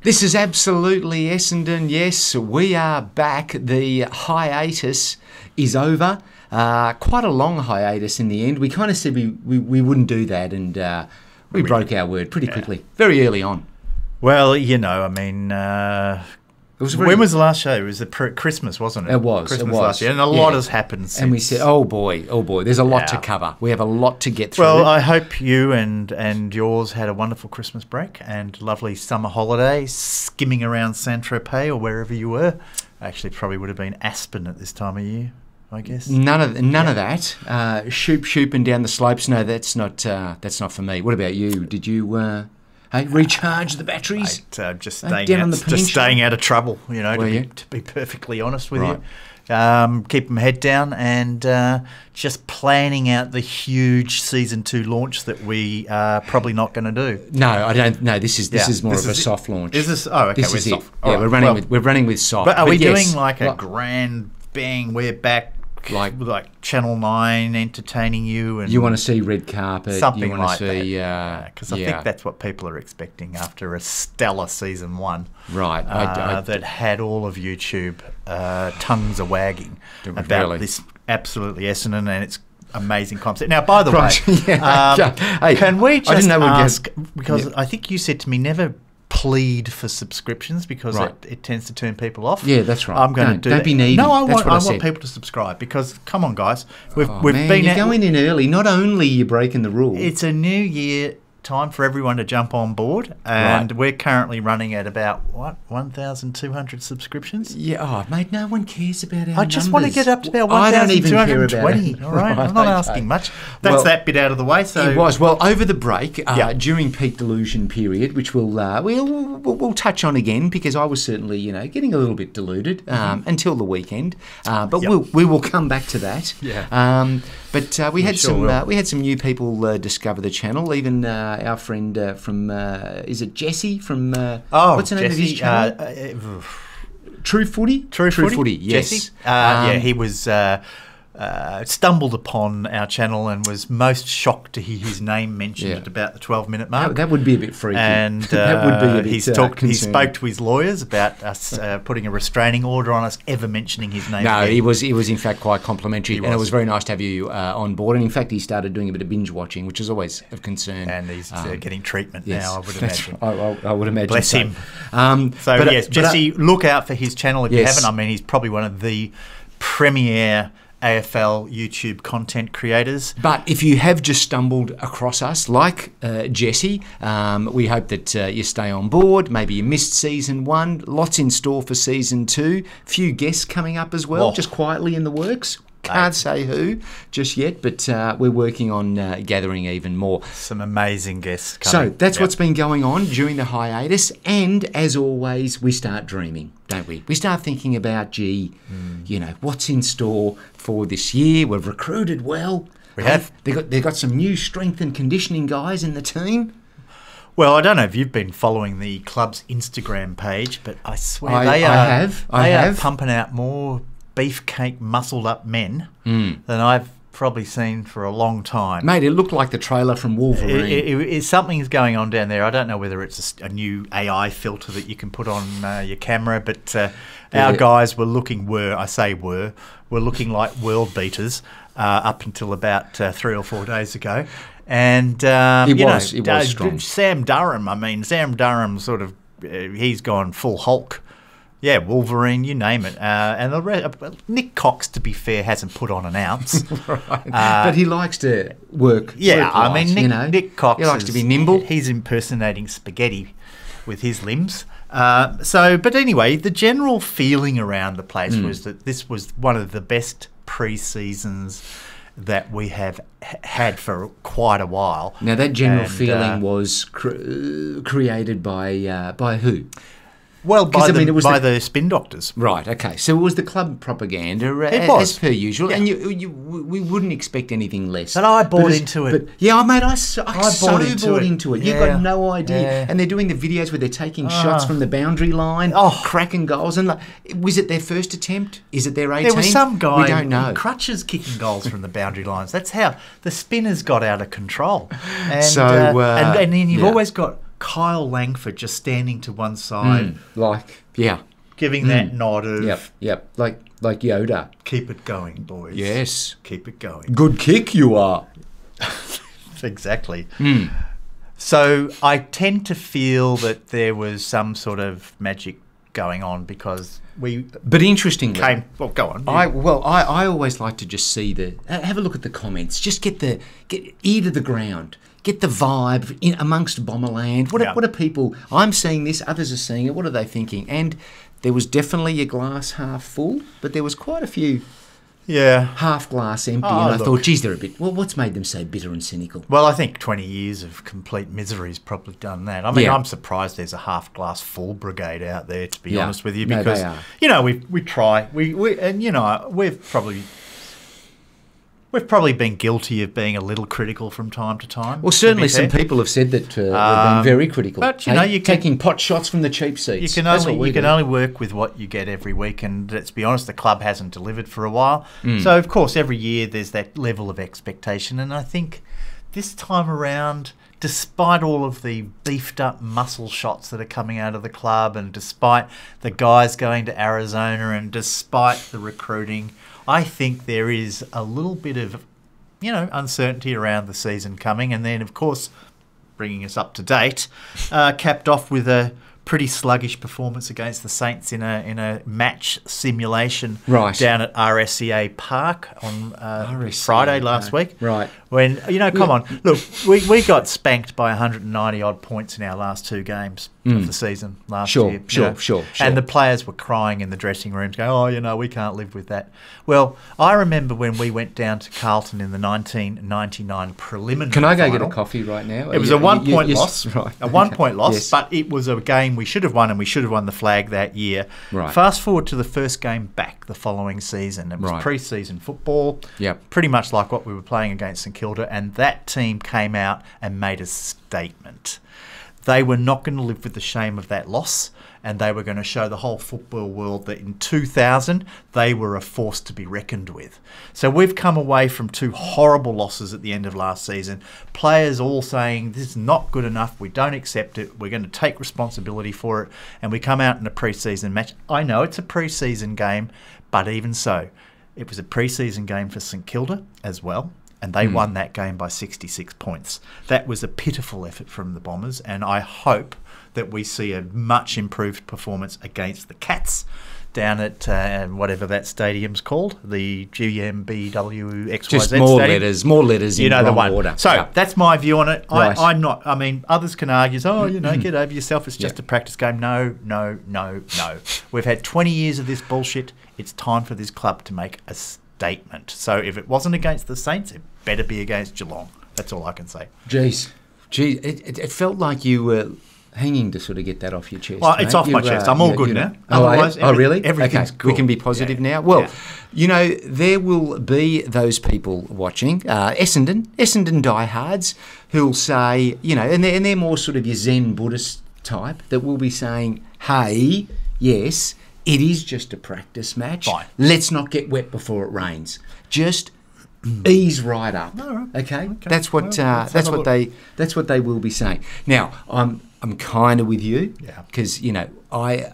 This is absolutely Essendon. Yes, we are back. The hiatus is over. Quite a long hiatus in the end. We kind of said we wouldn't do that, and we broke our word pretty quickly, very early on. Well, you know, I mean, when was the last show? It was Christmas, wasn't it? It was. Christmas last year, and a lot has happened since. And we said, oh boy, there's a lot to cover. We have a lot to get through. Well, I hope you and yours had a wonderful Christmas break and lovely summer holiday, skimming around Saint-Tropez or wherever you were. Actually, probably would have been Aspen at this time of year, I guess. None of that. Shooping down the slopes. No, that's not for me. What about you? Did you? Recharge the batteries? Just staying out of trouble, you know, to be perfectly honest with you. Keep them head down and just planning out the huge Season 2 launch that we are probably not going to do. No, I don't. No, this is more of a soft launch. Is this? Oh, okay, this is soft. It. Yeah, right. we're running with soft. But are we doing like a grand bang? We're back. Like Channel 9 entertaining you, and you want to see red carpet, something you want like to see, that, because I think that's what people are expecting after a stellar Season 1, right? That had all of YouTube tongues are wagging about this absolutely Essendon and its amazing concept. Now, by the way, can we just ask, because I think you said to me never plead for subscriptions because it tends to turn people off. Yeah, that's right. I'm going to don't be needy. No, I want people to subscribe because, come on, guys, we've been you're going in early. Not only you're breaking the rule. It's a new year. Time for everyone to jump on board, and we're currently running at about 1,200 subscriptions. Yeah, mate, no one cares about our numbers. I just want to get up to about 1,220. All right, I'm not asking much. That's that bit out of the way. So it was over the break during peak delusion period, which we'll touch on again because I was certainly getting a little bit deluded until the weekend, but we will come back to that. Yeah. But we had some new people discover the channel. Even our friend from is it Jesse from what's the name of his channel? True Footy. True Footy. Yes. Jesse. He was stumbled upon our channel and was most shocked to hear his name mentioned at about the 12-minute mark. That would be a bit freaky. And that would be a bit he spoke to his lawyers about us putting a restraining order on us ever mentioning his name. No, he was in fact quite complimentary, and it was very nice to have you on board. And in fact, he started doing a bit of binge watching, which is always of concern. And he's getting treatment now, I would imagine. I would imagine. Bless him. Jesse, look out for his channel if you haven't. I mean, he's probably one of the premier AFL YouTube content creators. But if you have just stumbled across us, like Jesse, we hope that you stay on board. Maybe you missed Season 1. Lots in store for Season 2. Few guests coming up as well, just quietly in the works. Can't say who just yet, but we're working on gathering even more. Some amazing guests coming. So that's what's been going on during the hiatus. And as always, we start dreaming, don't we? We start thinking about, what's in store for this year. We've recruited well. We have. They've got some new strength and conditioning guys in the team. Well, I don't know if you've been following the club's Instagram page, but I swear I have pumping out more beefcake muscled up men than I've probably seen for a long time. Mate, it looked like the trailer from Wolverine. Something's going on down there. I don't know whether it's a new AI filter that you can put on your camera, but our guys were looking looking like world beaters up until about 3 or 4 days ago. And he was strong. Sam Durham sort of he's gone full Hulk. Yeah, Wolverine, you name it. And Nick Cox, to be fair, hasn't put on an ounce. But he likes to work. Yeah, I mean, Nick Cox, he likes to be nimble. He's impersonating spaghetti with his limbs. But anyway, the general feeling around the place was that this was one of the best pre-seasons that we have had for quite a while. Now, that general feeling was created by who? Well, by the spin doctors. Right, okay. So it was the club propaganda, as per usual, and we wouldn't expect anything less. But I bought into it. Mate, I bought into it. You've got no idea. Yeah. And they're doing the videos where they're taking shots from the boundary line, cracking goals. And was it their first attempt? Is it their 18th? There was some guy we don't know. in crutches kicking goals from the boundary lines. That's how the spinners got out of control. And, and then you've always got Kyle Langford just standing to one side. Giving that nod of... Like Yoda. Keep it going, boys. Yes. Keep it going. Good kick you are. Exactly. So I tend to feel that there was some sort of magic going on because But interestingly... Well, go on. I always like to just see have a look at the comments. Just get ear to the ground. Get the vibe amongst Bomberland. What are people... I'm seeing this, others are seeing it. What are they thinking? And there was definitely a glass half full, but there was quite a few half glass empty. And I thought, geez, they're a bit... Well, what's made them so bitter and cynical? Well, I think 20 years of complete misery has probably done that. I mean, I'm surprised there's a half glass full brigade out there, to be honest with you, because, we try. We've probably been guilty of being a little critical from time to time. Well, certainly some people have said that we've been very critical. But, you're taking pot shots from the cheap seats. You can only work with what you get every week, and let's be honest, the club hasn't delivered for a while. So, of course, every year there's that level of expectation, and I think this time around, despite all of the beefed-up muscle shots that are coming out of the club, and despite the guys going to Arizona, and despite the recruiting... I think there is a little bit of, uncertainty around the season coming. And then, of course, bringing us up to date, capped off with a pretty sluggish performance against the Saints in a match simulation down at RSCA Park on Friday last week. Right. When, come on. Look, we got spanked by 190-odd points in our last two games of the season last year. Sure. And the players were crying in the dressing rooms going, we can't live with that. Well, I remember when we went down to Carlton in the 1999 preliminary Can I go final. get a coffee right now? It was a one-point loss. Right. A one-point loss, yes. But it was a game we should have won, and we should have won the flag that year. Right. Fast forward to the first game back the following season. It was pre-season football. Yep. Pretty much like what we were playing against St Kilda, and that team came out and made a statement. They were not going to live with the shame of that loss, and they were going to show the whole football world that in 2000 they were a force to be reckoned with. So we've come away from two horrible losses at the end of last season. Players all saying this is not good enough, we don't accept it, we're going to take responsibility for it, and we come out in a pre-season match. I know it's a pre-season game, but even so, it was a pre-season game for St Kilda as well. And they won that game by 66 points. That was a pitiful effort from the Bombers, and I hope that we see a much improved performance against the Cats down at whatever that stadium's called, the GMBWXYZ Just more stadium. More letters in the wrong one. order. So that's my view on it. Right. I'm not. I mean, others can argue, get over yourself. It's just a practice game. No. We've had 20 years of this bullshit. It's time for this club to make a statement. So if it wasn't against the Saints, it better be against Geelong. That's all I can say. Geez, it felt like you were hanging to sort of get that off your chest. Well, it's off my chest. I'm all good now. Otherwise, really? Everything's good. We can be positive now. Well, there will be those people watching, Essendon diehards, who'll say, and they're more sort of your Zen Buddhist type, that will be saying, hey, yes, it is just a practice match. Fine. Let's not get wet before it rains. Just ease right up. Okay? That's what they will be saying. Now, I'm kind of with you because I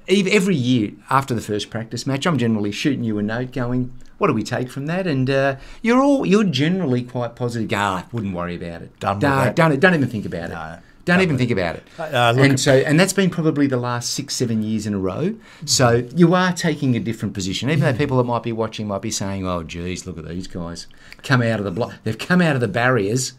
every year after the first practice match, I'm generally shooting you a note going, what do we take from that? And you're generally quite positive. I wouldn't worry about it. Don't even think about it. Don't even think about it. And that's been probably the last 6-7 years in a row. So you are taking a different position, even though people that might be watching might be saying, "Oh, geez, look at these guys come out of the block. They've come out of the barriers."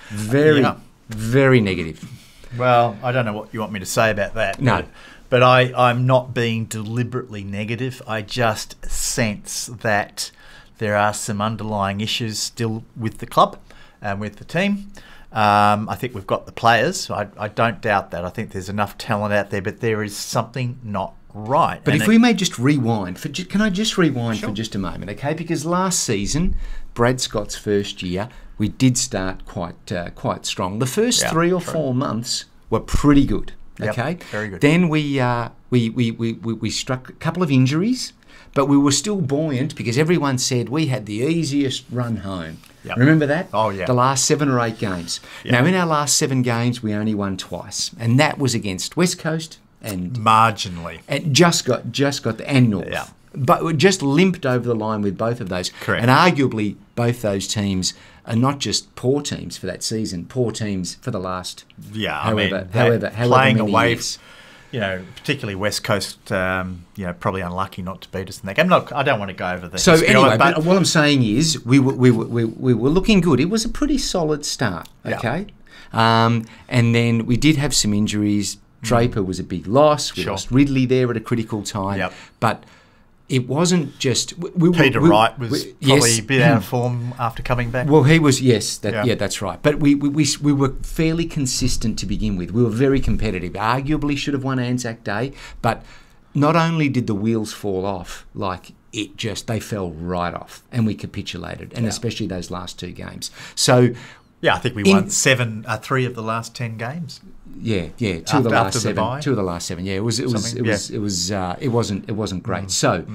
Very, very negative. Well, I don't know what you want me to say about that. No. But I'm not being deliberately negative. I just sense that there are some underlying issues still with the club and with the team. I think we've got the players. I don't doubt that. I think there's enough talent out there, but there is something not right. But if we may just rewind, can I just rewind for just a moment, okay? Because last season, Brad Scott's first year, we did start quite strong. The first 3 or 4 months were pretty good, okay? Yep, very good. Then we struck a couple of injuries, but we were still buoyant because everyone said we had the easiest run home. Yep. Remember that? Oh, yeah. The last 7 or 8 games. Yep. Now, in our last 7 games, we only won twice. And that was against West Coast and... Marginally. And just got and North. Yeah. But we just limped over the line with both of those. Correct. And arguably, both those teams are not just poor teams for that season, poor teams for the last however playing many away, years. Particularly West Coast, probably unlucky not to beat us in that game. Look, I don't want to go over this. So anyway, but what I'm saying is we were looking good. It was a pretty solid start, okay? Yeah. And then we did have some injuries. Draper was a big loss. We lost Ridley there at a critical time. Yep. But it wasn't just... Peter Wright was probably a bit out of form after coming back. Well, he was, that's right. But we were fairly consistent to begin with. We were very competitive. Arguably should have won Anzac Day, but not only did the wheels fall off, they fell right off, and we capitulated, and especially those last 2 games. So... Yeah, I think we won 3 of the last 10 games. Yeah, 2 of the last 7. 2 of the last 7. Yeah, it wasn't great. So,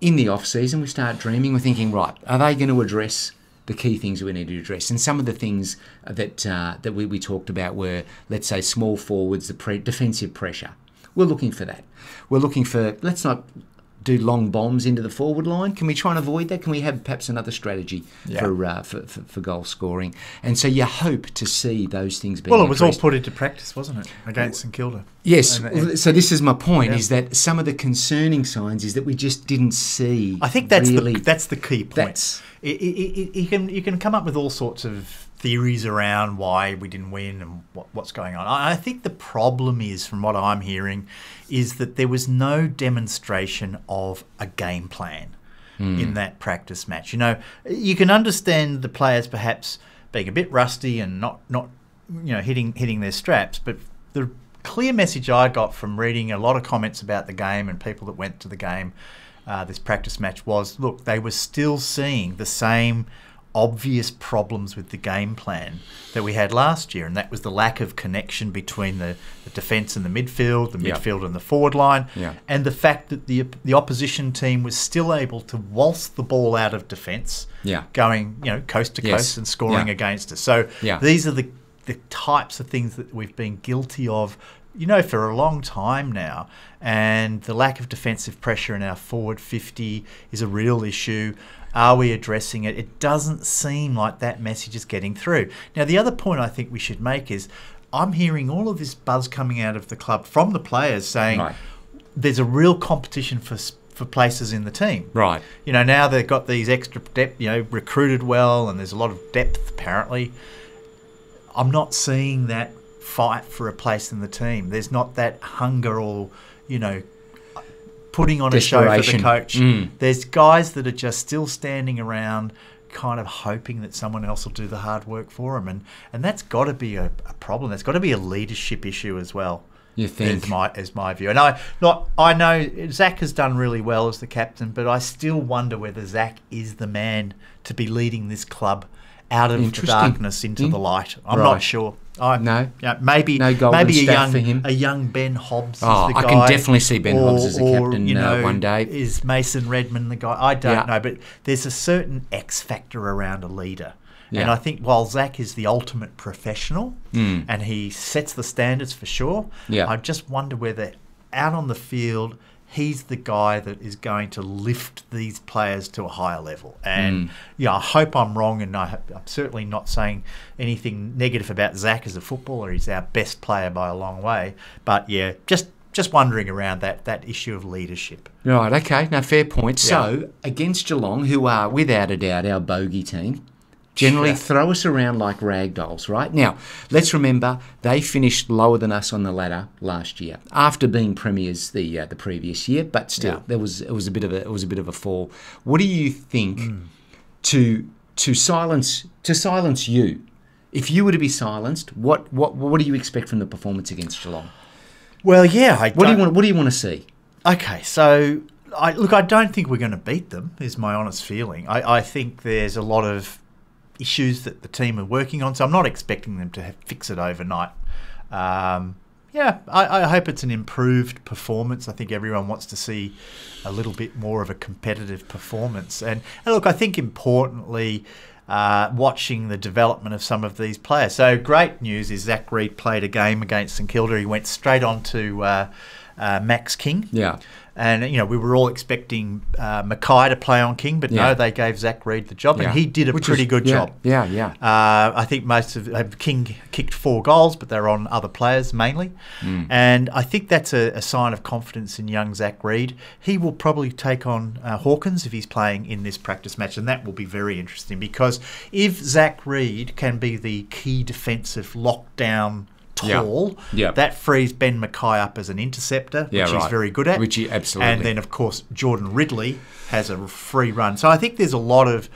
in the off season, we start dreaming. We're thinking, right, are they going to address the key things we need to address? And some of the things that we talked about were, let's say, small forwards, defensive pressure. We're looking for that. We're looking for, let's not do long bombs into the forward line. Can we try and avoid that? Can we have perhaps another strategy for goal scoring? And so you hope to see those things being addressed. All put into practice, wasn't it, against St Kilda? Yes. So this is my point, is that some of the concerning signs is that we just didn't see. I think that's the key point. You can come up with all sorts of theories around why we didn't win and what's going on. I think the problem is, from what I'm hearing, is that there was no demonstration of a game plan in that practice match. You can understand the players perhaps being a bit rusty and not hitting their straps, but the clear message I got from reading a lot of comments about the game and people that went to the game, this practice match, was, look, they were still seeing the same obvious problems with the game plan that we had last year, and that was the lack of connection between the defence and the midfield and the forward line, and the fact that the opposition team was still able to waltz the ball out of defence, going coast to coast and scoring against us. So these are the types of things that we've been guilty of for a long time now, and the lack of defensive pressure in our forward 50 is a real issue. Are we addressing it? It doesn't seem like that message is getting through. Now, the other point I think we should make is I'm hearing all of this buzz coming out of the club from the players saying there's a real competition for places in the team. Right. Now they've got these extra depth, recruited well, and there's a lot of depth apparently. I'm not seeing that fight for a place in the team. There's not that hunger or, putting on a show for the coach. There's guys that are just still standing around kind of hoping that someone else will do the hard work for them. And that's got to be a problem. That's got to be a leadership issue as well. You think? Is my view. And I know Zach has done really well as the captain, but I still wonder whether Zach is the man to be leading this club out of the darkness into the light. I'm not sure. Maybe a young Ben Hobbs is the guy. I can definitely see Ben Hobbs as a captain one day. Is Mason Redmond the guy? I don't know, but there's a certain X factor around a leader. Yeah. And I think while Zach is the ultimate professional and he sets the standards for sure, I just wonder whether out on the field he's the guy that is going to lift these players to a higher level. And I hope I'm wrong, and I'm certainly not saying anything negative about Zach as a footballer. He's our best player by a long way. But just wondering around that issue of leadership. Right, okay, now fair point. So against Geelong, who are without a doubt our bogey team, generally throw us around like rag dolls, right? Now, let's remember they finished lower than us on the ladder last year after being premiers the previous year, but still it was a bit of a fall. What do you think to silence you? If you were to be silenced, what do you expect from the performance against Geelong? Well, what do you want to see? Okay, so I don't think we're going to beat them, is my honest feeling. I think there's a lot of issues that the team are working on, so I'm not expecting them to fix it overnight. I hope it's an improved performance. I think everyone wants to see a little bit more of a competitive performance. And look, I think importantly, watching the development of some of these players. So great news is Zach Reid played a game against St Kilda. He went straight on to Max King. Yeah. And, we were all expecting Mackay to play on King, but no, they gave Zach Reid the job, and he did a pretty good job. Yeah. I think most of King kicked 4 goals, but they're on other players mainly. And I think that's a sign of confidence in young Zach Reid. He will probably take on Hawkins if he's playing in this practice match, and that will be very interesting, because if Zach Reid can be the key defensive lockdown tall, that frees Ben Mackay up as an interceptor, which he's very good at. Which he absolutely. And then, of course, Jordan Ridley has a free run. So I think there's a lot of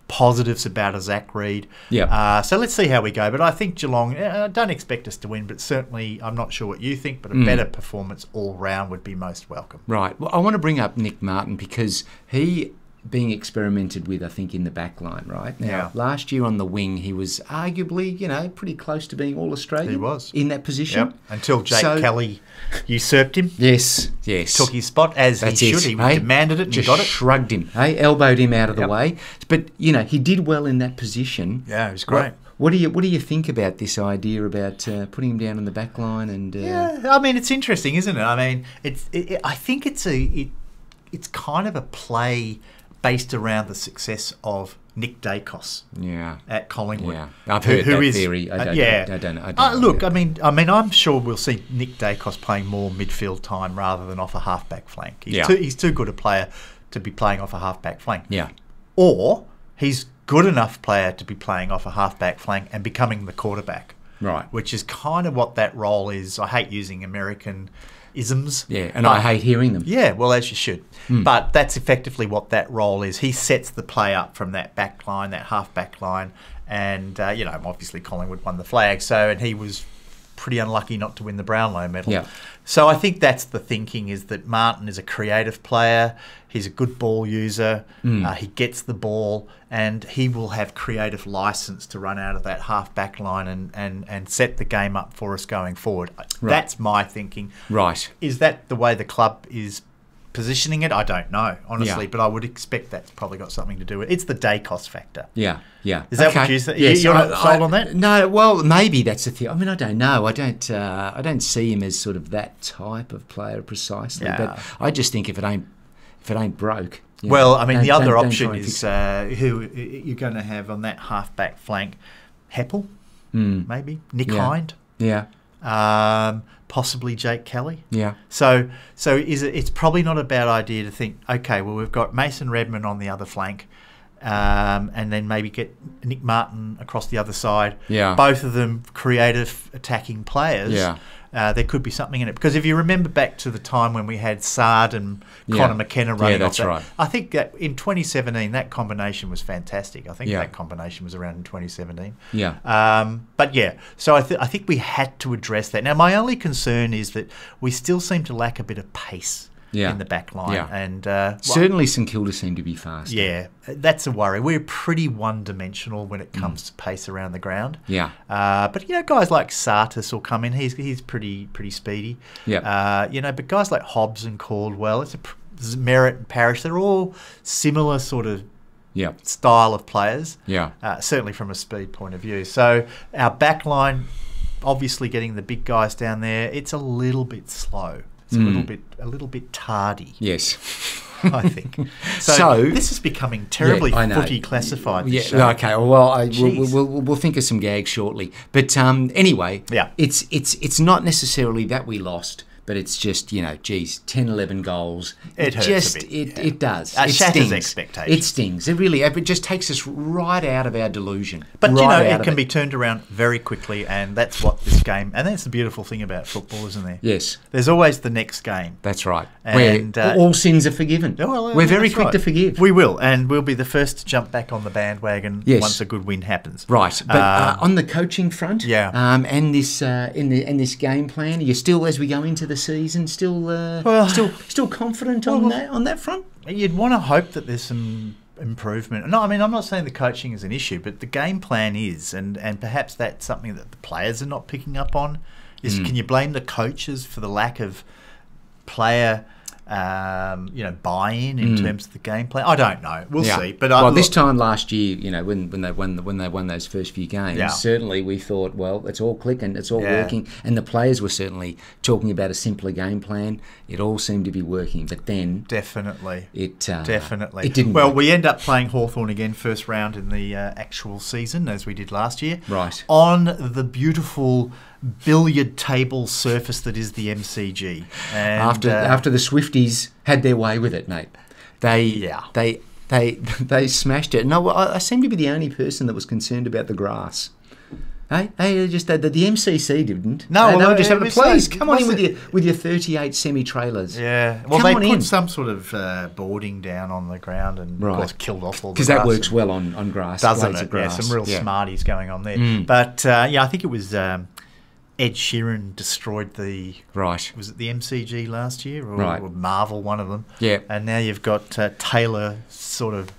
positives about a Zach Reid. So let's see how we go. But I think Geelong, I don't expect us to win, but certainly I'm not sure what you think, but a better performance all round would be most welcome. Right. Well, I want to bring up Nick Martin, because he being experimented with, I think, in the back line, right? Now, last year on the wing, he was arguably, pretty close to being All-Australian. He was. In that position. Until Jake Kelly usurped him. Yes. Took his spot, as he should. He demanded it and just he got it. Shrugged him, elbowed him out of the way. But, he did well in that position. Yeah, it was great. What do you think about this idea about putting him down in the back line? And it's interesting, isn't it? I mean, I think it's kind of a play based around the success of Nick Dacos at Collingwood. Yeah, I've heard that theory. I don't know. Look, I mean, I'm sure we'll see Nick Dacos playing more midfield time rather than off a halfback flank. He's too good a player to be playing off a halfback flank. Yeah. Or he's good enough player to be playing off a halfback flank and becoming the quarterback. Right. Which is kind of what that role is. I hate using American isms. Yeah, and I hate hearing them. Yeah, well, as you should. But that's effectively what that role is. He sets the play up from that back line, that half back line, and obviously Collingwood won the flag, and he was pretty unlucky not to win the Brownlow medal. Yeah. So I think that's the thinking, is that Martin is a creative player. He's a good ball user. He gets the ball, and he will have creative license to run out of that half-back line and set the game up for us going forward. Right. That's my thinking. Right. Is that the way the club is positioning it? I don't know, honestly, but I would expect that's probably got something to do with it. It's the Dacos factor. Yeah. Is that what you think? Yes, you're not sold on that? No, well, maybe that's the thing. I mean, I don't know. I don't see him as sort of that type of player precisely, but I just think if it ain't broke. Well, I mean, the other option is who you're going to have on that half-back flank. Heppel, maybe. Nick Hind. Yeah. Possibly Jake Kelly. Yeah. So it's probably not a bad idea to think, okay, well, we've got Mason Redmond on the other flank, and then maybe get Nick Martin across the other side. Yeah. Both of them creative attacking players. Yeah. There could be something in it, because if you remember back to the time when we had Sard and Connor McKenna running off, right. I think that in 2017 that combination was fantastic. I think that combination was around in 2017. Yeah. But so I think we had to address that. Now my only concern is that we still seem to lack a bit of pace in the back line. Yeah. And certainly St Kilda seem to be faster. Yeah, that's a worry. We're pretty one-dimensional when it comes to pace around the ground. Yeah. But guys like Sartis will come in. He's pretty speedy. Yeah. But guys like Hobbs and Caldwell, Merritt and Parrish, they're all similar sort of style of players. Yeah. Certainly from a speed point of view. So our back line, obviously getting the big guys down there, it's a little bit slow. It's a little bit tardy. Yes. I think. So this is becoming terribly footy classified. Okay. Well, we'll think of some gags shortly. But anyway, it's not necessarily that we lost, but it's just 10, 11 goals. It hurts a bit. It does. It shatters stings. Expectations. It stings. It just takes us right out of our delusion. But it can be turned around very quickly, and that's what this game. And that's the beautiful thing about football, isn't there? Yes. There's always the next game. That's right. And where all sins are forgiven. We're very quick to forgive. We will, and we'll be the first to jump back on the bandwagon once a good win happens. Right. But on the coaching front, and this in this game plan, are you still, as we go into the season, still confident on that front? You'd want to hope that there's some improvement. No, I mean, I'm not saying the coaching is an issue, but the game plan is, and perhaps that's something that the players are not picking up on, Can you blame the coaches for the lack of player buy-in in terms of the game plan? I don't know. We'll see. But this time last year, when they won those first few games, certainly we thought, well, it's all clicking, it's all working, and the players were certainly talking about a simpler game plan. It all seemed to be working, but then it didn't. Well, we end up playing Hawthorn again first round in the actual season, as we did last year, right, on the beautiful billiard table surface that is the MCG. And after the Swifties had their way with it, mate, they smashed it. No, I seem to be the only person that was concerned about the grass. Hey, the MCC didn't. No, they were just having. Please come on in with your 38 semi-trailers. Yeah, well, they put some sort of boarding down on the ground and of course killed off all the grass. Because that works well on grass. Doesn't it? Yeah, some real smarties going on there. But I think it was Ed Sheeran destroyed the... Right. Was it the MCG last year? Or Marvel, one of them. Yeah. And now you've got Taylor sort of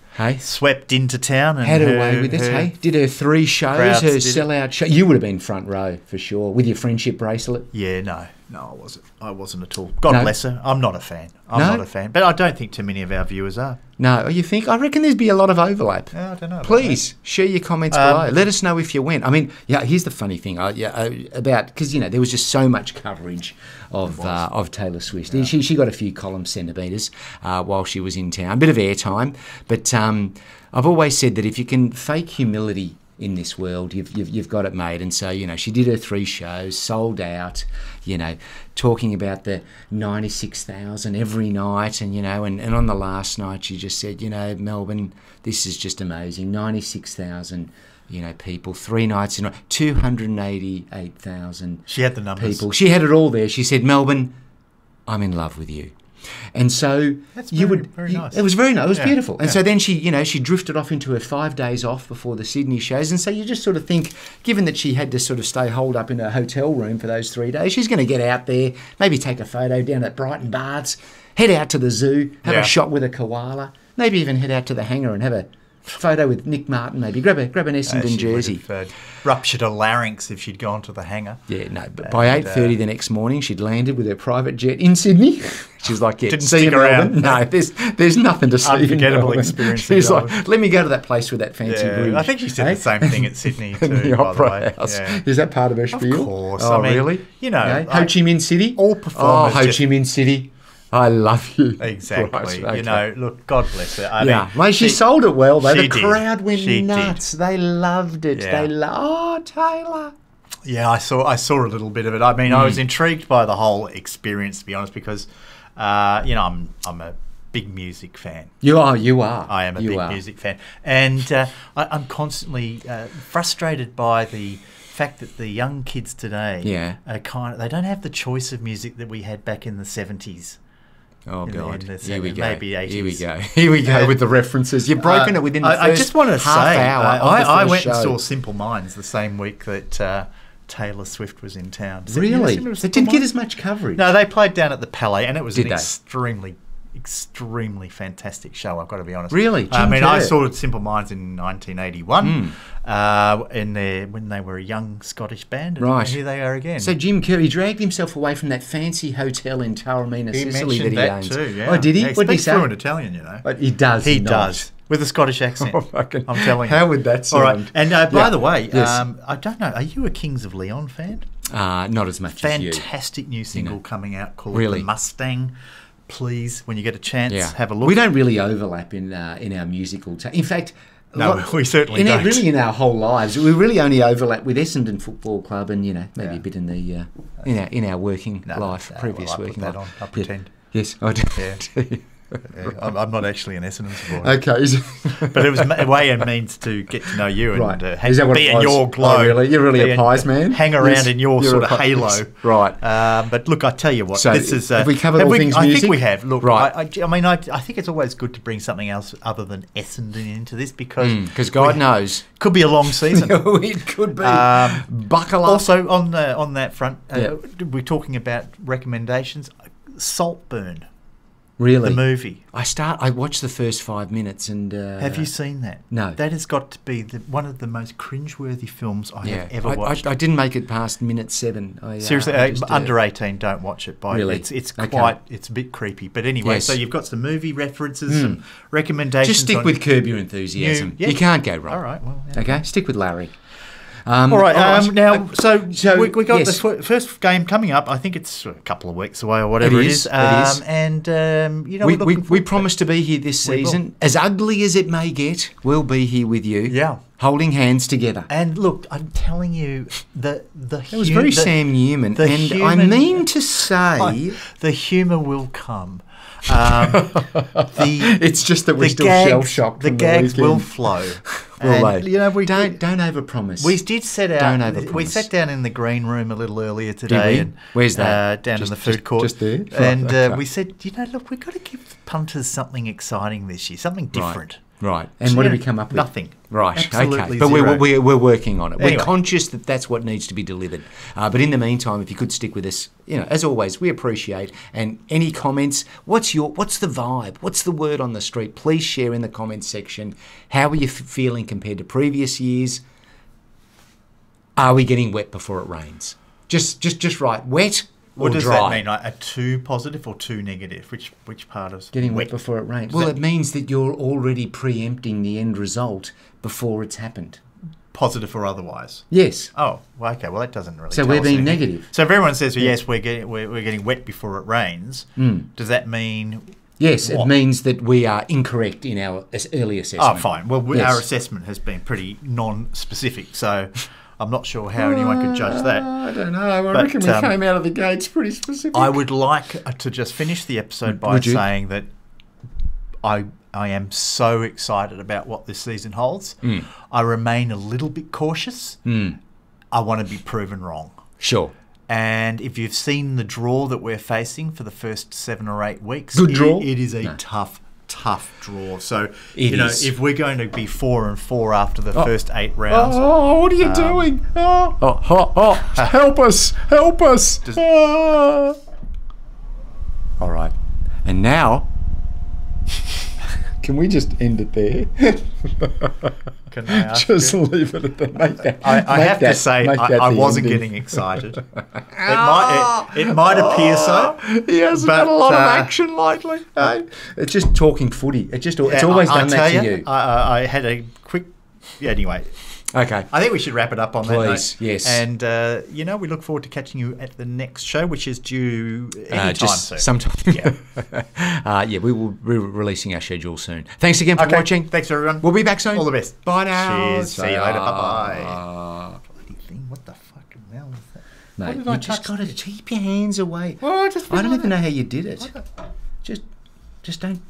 swept into town. And had her way with it, Did her 3 shows, her sellout show. You would have been front row, for sure, with your friendship bracelet. Yeah, no, I wasn't. I wasn't at all. God bless her. I'm not a fan. I'm not a fan. But I don't think too many of our viewers are. No, you think? I reckon there'd be a lot of overlap. I don't know. Please share your comments below. Let us know if you went. I mean, here's the funny thing about, because there was just so much coverage of Taylor Swift. Yeah. She got a few column centimetres while she was in town, a bit of airtime. But I've always said that if you can fake humility in this world, you've got it made. And so she did her 3 shows, sold out, talking about the 96,000 every night, and and on the last night she just said, Melbourne, this is just amazing, 96,000 people, 3 nights in 288,000. She had the numbers. People. She had it all there. She said, Melbourne, I'm in love with you. And so that's very nice. It was very nice. It was beautiful. And so then she drifted off into her 5 days off before the Sydney shows. And so you just sort of think, given that she had to sort of stay holed up in a hotel room for those 3 days, she's going to get out there, maybe take a photo down at Brighton Baths, head out to the zoo, have a shot with a koala, maybe even head out to the hangar and have a photo with Nick Martin, maybe grab an Essendon jersey. Ruptured a larynx if she'd gone to the hangar. Yeah, no. But by 8:30 the next morning, she'd landed with her private jet in Sydney. She's like, didn't stick around. No, there's nothing to see. Unforgettable experience. She's like, let me go to that place with that fancy bridge. I think she said the same thing at Sydney too. The Opera House. Yeah. Is that part of her spiel? Of course. Oh, really? Ho Chi Minh City. All performers. Ho Chi Minh City. I love you. Exactly. Right, okay. Look, God bless her. I mean, she sold it well, though. The crowd went she nuts. They loved it. Yeah. Taylor. Yeah, I saw a little bit of it. I mean, I was intrigued by the whole experience, to be honest, because, I'm a big music fan. You are. I am a big music fan. And I'm constantly frustrated by the fact that the young kids today are they don't have the choice of music that we had back in the 70s. Oh, God. Here we go. Maybe 80s. Here we go with the references. You've broken it within the first I just want to half say, hour I went show. and saw Simple Minds the same week that Taylor Swift was in town. Really? They didn't get as much coverage. No, they played down at the Palais, and it was extremely fantastic show, I've got to be honest. Really? I saw Simple Minds in 1981 when they were a young Scottish band, and here they are again. So Jim Kerr, he dragged himself away from that fancy hotel in Taormina, Sicily that he owns. Too, yeah. Oh, did he? What did he say? He speaks fluent Italian, But he does. He does. With a Scottish accent. I'm telling you. How would that sound? All right. And by the way, I don't know, are you a Kings of Leon fan? Not as much as you. Fantastic new single coming out called The Mustang. Please, when you get a chance, have a look. We don't really overlap in our musical in fact, no, we certainly don't. Really, in our whole lives, we really only overlap with Essendon Football Club, and maybe a bit in the in our working life, previous working life. I'll pretend. Yes, I do. Yeah. I'm not actually an Essendon supporter. Okay. But it was a way and means to get to know you and be in your glow. Oh, really? You're really a Pies man? Hang around in your sort of halo. Yes. Right. But look, I tell you what. So this is, have we covered all things music? I think we have. Look, right. I think it's always good to bring something else other than Essendon into this because God knows. Could be a long season. It could be. Buckle up. Also, on that front, we're talking about recommendations. Saltburn. Really? The movie. I watched the first 5 minutes and... have you seen that? No. That has got to be one of the most cringeworthy films I have ever watched. I didn't make it past minute 7. Seriously, under 18, don't watch it. Really? It's a bit creepy. But anyway, so you've got some movie references, some recommendations. Just stick with Curb Your Enthusiasm. You can't go wrong. All right, well... Yeah. Okay, stick with Larry. All right. Now, so we got the first game coming up. I think it's a couple of weeks away or whatever it is. And we promise to be here this season. As ugly as it may get, we'll be here with you. Yeah, holding hands together. And look, I'm telling you, it was very Sam Newman. I mean to say, the humour will come. It's just that we're still shell shocked. The gags will flow. Don't overpromise. We did set out. We sat down in the green room a little earlier today. And, where's that? Down in the food court. Just there. And we said, look, we've got to give the punters something exciting this year, something different. Right. And what did we come up with? Nothing. Right. Absolutely okay. But zero. we're working on it. Anyway. We're conscious that that's what needs to be delivered. But in the meantime, if you could stick with us, as always, we appreciate. And any comments, what's the vibe? What's the word on the street? Please share in the comments section. How are you feeling compared to previous years? Are we getting wet before it rains? Just right. Wet. What does that mean? Like a too positive or too negative? Which part of getting wet before it rains? Well, it means that you're already preempting the end result before it's happened. Positive or otherwise? Yes. Oh, well, okay. Well, that doesn't really. So we're being negative. So if everyone says, yes, we're getting wet before it rains, does that mean? Yes, it means that we are incorrect in our early assessment. Oh, fine. Well, our assessment has been pretty non-specific, so. I'm not sure how anyone could judge that. I don't know. I reckon we came out of the gates pretty specific. I would like to just finish the episode by saying that I am so excited about what this season holds. I remain a little bit cautious. I want to be proven wrong. Sure. And if you've seen the draw that we're facing for the first 7 or 8 weeks, good draw. It is a tough draw. So, if we're going to be 4-4 after the first 8 rounds... Oh, what are you doing? Help us! Help us! All right. And now... Can we just end it there? Can I ask just leave it at that. I have to say, I wasn't getting excited. It might appear so. He hasn't had a lot of action lately. It's just talking footy. It's always done that to you. I had a quick... Yeah, anyway. Okay. I think we should wrap it up on that note. Please, yes. And, we look forward to catching you at the next show, which is due anytime soon. Sometime. Yeah. We will be releasing our schedule soon. Thanks again for watching. Thanks, everyone. We'll be back soon. All the best. Bye now. Cheers. See you later. Bye-bye. Bloody thing. What the fucking hell is that? Mate, you just got to keep your hands away. Well, I don't even know how you did it. Just don't.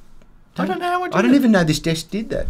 I don't know how I did it. I don't even know this desk did that.